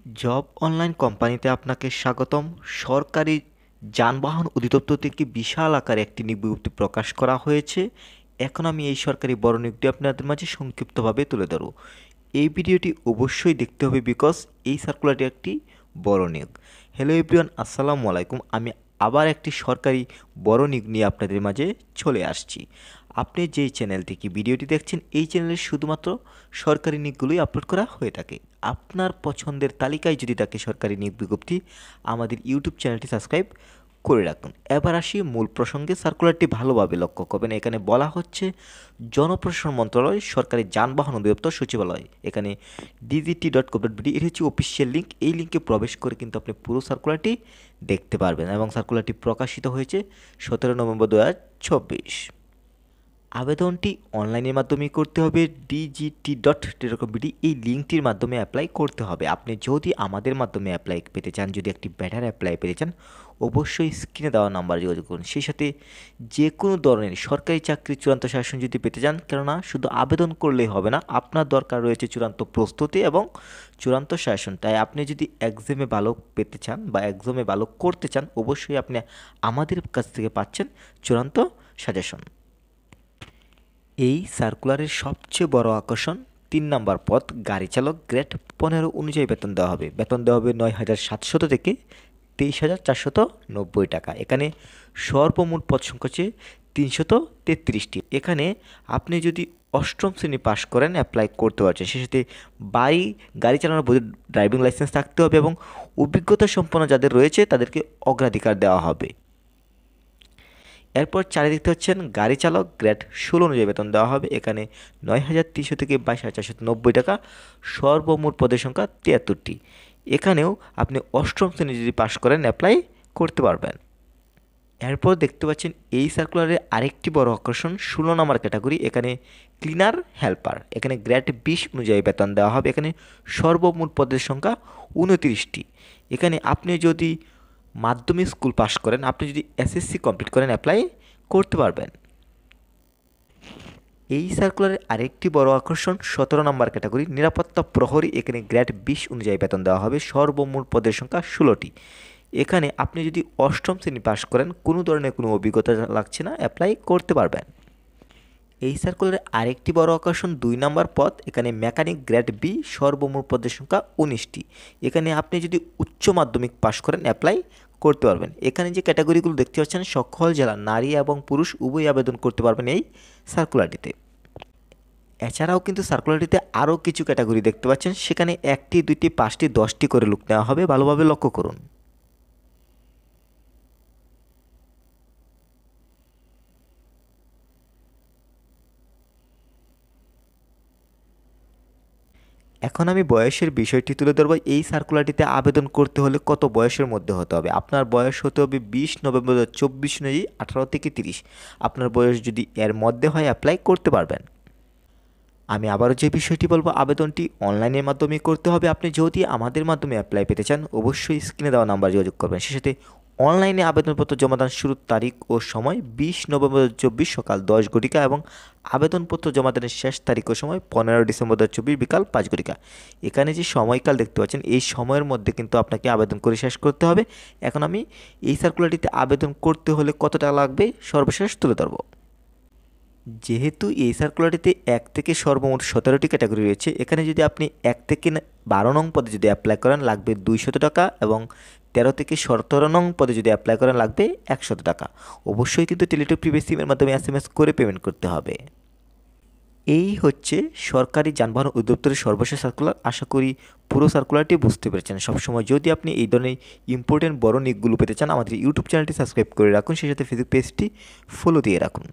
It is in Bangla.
জব অনলাইন কোম্পানিতে আপনাকে স্বাগতম। সরকারি যানবাহন অধিদপ্তর থেকে বিশাল আকারে একটি নিয়োগ বিজ্ঞপ্তি প্রকাশ করা হয়েছে। এখন আমি এই সরকারি বড় নিয়োগটি আপনাদের মাঝে সংক্ষিপ্তভাবে তুলে ধরব। এই ভিডিওটি অবশ্যই দেখতে হবে বিকজ এই সার্কুলারটি একটি বড় নিয়োগ। হ্যালো এভরিওয়ান, আসসালামু আলাইকুম। আমি আবার একটি সরকারি বড় নিয়োগ নিয়ে আপনাদের মাঝে চলে আসছি। আপনি যেই চ্যানেল থেকে ভিডিওটি দেখছেন এই চ্যানেলে শুধুমাত্র সরকারি নিয়োগগুলোই আপলোড করা হয়ে থাকে। আপনার পছন্দের তালিকায় যদি থাকে সরকারি নিয়োগ বিজ্ঞপ্তি, আমাদের ইউটিউব চ্যানেলটি সাবস্ক্রাইব করে রাখুন। এবার আসি মূল প্রসঙ্গে। সার্কুলারটি ভালোভাবে লক্ষ্য করবেন। এখানে বলা হচ্ছে জনপ্রশাসন মন্ত্রণালয়, সরকারি যানবাহন অধিদপ্তর, সচিবালয়। এখানে dgt.gov.bd এর হচ্ছে অফিসিয়াল লিঙ্ক। এই লিঙ্কে প্রবেশ করে কিন্তু আপনি পুরো সার্কুলারটি দেখতে পারবেন এবং সার্কুলারটি প্রকাশিত হয়েছে 17 নভেম্বর 2024। আবেদনটি অনলাইনের মাধ্যমে করতে হবে। dgt.gov.bd এই লিঙ্কটির মাধ্যমে অ্যাপ্লাই করতে হবে। আপনি যদি আমাদের মাধ্যমে অ্যাপ্লাই পেতে চান, যদি একটি বেটার অ্যাপ্লাই পেতে চান, অবশ্যই স্ক্রিনে দেওয়া নাম্বার যোগাযোগ করুন। সেই সাথে যে কোনো ধরনের সরকারি চাকরির চূড়ান্ত শাসন যদি পেতে চান, কেননা শুধু আবেদন করলেই হবে না, আপনার দরকার রয়েছে চূড়ান্ত প্রস্তুতি এবং চূড়ান্ত শাসন। তাই আপনি যদি এক্সামে ভালো পেতে চান বা এক্সামে ভালো করতে চান, অবশ্যই আপনি আমাদের কাছ থেকে পাচ্ছেন চূড়ান্ত সাজেশন। এই সার্কুলারের সবচেয়ে বড় আকর্ষণ 3 নম্বর পদ গাড়ি চালক, গ্রেড 15 অনুযায়ী বেতন দেওয়া হবে। বেতন দেওয়া হবে 9,700 থেকে 23,490 টাকা। এখানে সর্বমোট পদ সংখ্যা হচ্ছে 333টি। এখানে আপনি যদি অষ্টম শ্রেণী পাশ করেন অ্যাপ্লাই করতে পারছেন। সে সাথে গাড়ি চালানোর বৈধ ড্রাইভিং লাইসেন্স থাকতে হবে এবং অভিজ্ঞতা সম্পন্ন যাদের রয়েছে তাদেরকে অগ্রাধিকার দেওয়া হবে। এরপর চারিদিকে হচ্ছেন গাড়ি চালক, গ্রেড 16 অনুযায়ী বেতন দেওয়া হবে। এখানে 9,300 থেকে 22,490 টাকা। সর্বমোট পদের সংখ্যা 73টি। এখানেও আপনি অষ্টম শ্রেণী যদি পাশ করেন অ্যাপ্লাই করতে পারবেন। এরপর দেখতে পাচ্ছেন এই সার্কুলারের আরেকটি বড় আকর্ষণ 16 নম্বর ক্যাটাগরি। এখানে ক্লিনার হেল্পার। এখানে গ্রেড 20 অনুযায়ী বেতন দেওয়া হবে। এখানে সর্বমোট পদের সংখ্যা 29টি। এখানে আপনি যদি মাধ্যমিক স্কুল পাস করেন, আপনি যদি এসএসসি কমপ্লিট করেন অ্যাপ্লাই করতে পারবেন। এই সার্কুলারের আরেকটি বড় আকর্ষণ 17 নম্বর ক্যাটাগরি নিরাপত্তা প্রহরী। এখানে গ্রেড 20 অনুযায়ী বেতন দেওয়া হবে। সর্বমোট পদের সংখ্যা 16টি। এখানে আপনি যদি অষ্টম শ্রেণী পাস করেন, কোনো ধরনের কোনো অভিজ্ঞতা লাগছে না, অ্যাপ্লাই করতে পারবেন। এই সার্কুলারের আরেকটি বড় আকর্ষণ 2 নম্বর পদ। এখানে মেকানিক, গ্রেড বি, সর্বমোট পদের সংখ্যা 19টি। এখানে আপনি যদি উচ্চ মাধ্যমিক পাশ করেন অ্যাপ্লাই করতে পারবেন। এখানে যে ক্যাটাগরিগুলো দেখতে পাচ্ছেন সকল জেলা নারী এবং পুরুষ উভয়ই আবেদন করতে পারবেন এই সার্কুলারটিতে। এছাড়াও কিন্তু সার্কুলারটিতে আরও কিছু ক্যাটাগরি দেখতে পাচ্ছেন, সেখানে 1টি, 2টি, 5টি, 10টি করে লোক নেওয়া হবে। ভালোভাবে লক্ষ্য করুন। এখন আমি বয়সের বিষয়টি তুলে ধরব। এই সার্কুলারটিতে আবেদন করতে হলে কত বয়সের মধ্যে হতে হবে? আপনার বয়স হতে হবে 20 নভেম্বর 2024 অনুযায়ী 18 থেকে 30। আপনার বয়স যদি এর মধ্যে হয় অ্যাপ্লাই করতে পারবেন। আমি আবারও যে বিষয়টি বলবো, আবেদনটি অনলাইনের মাধ্যমে করতে হবে। আপনি যদি আমাদের মাধ্যমে অ্যাপ্লাই পেতে চান, অবশ্যই স্ক্রিনে দেওয়া নাম্বার যোগাযোগ করবেন। সে সাথে অনলাইনে আবেদনপত্র জমাদান শুরুর তারিখ ও সময় 20 নভেম্বর 2024 সকাল 10 ঘটিকা এবং আবেদনপত্র জমাদানের শেষ তারিখ ও সময় 15 ডিসেম্বর 2024 বিকাল 5 ঘটিকা। এখানে যে সময়কাল দেখতে পাচ্ছেন, এই সময়ের মধ্যে কিন্তু আপনাকে আবেদন করে শেষ করতে হবে। এখন আমি এই সার্কুলারটিতে আবেদন করতে হলে কত টাকা লাগবে সর্বশেষ তুলে ধরব। যেহেতু এই সার্কুলারটিতে 1 থেকে সর্বমোট 17টি ক্যাটাগরি রয়েছে, এখানে যদি আপনি 1 থেকে 12 নং পদে যদি অ্যাপ্লাই করেন লাগবে 200 টাকা এবং 13 থেকে 17 নং পদে যদি অ্যাপ্লাই করেন লাগবে 100 টাকা। অবশ্যই কিন্তু টেলিটক প্রিপেড সিমের মাধ্যমে SMS করে পেমেন্ট করতে হবে। এই হচ্ছে সরকারি যানবাহন অধিদপ্তরের সর্বশেষ সার্কুলার। আশা করি পুরো সার্কুলারটি বুঝতে পেরেছেন। সবসময় যদি আপনি এই ধরনের ইম্পর্টেন্ট বড় নিয়োগগুলো পেতে চান, আমাদের ইউটিউব চ্যানেলটি সাবস্ক্রাইব করে রাখুন। সেই সাথে ফেসবুক পেজটি ফলো দিয়ে রাখুন।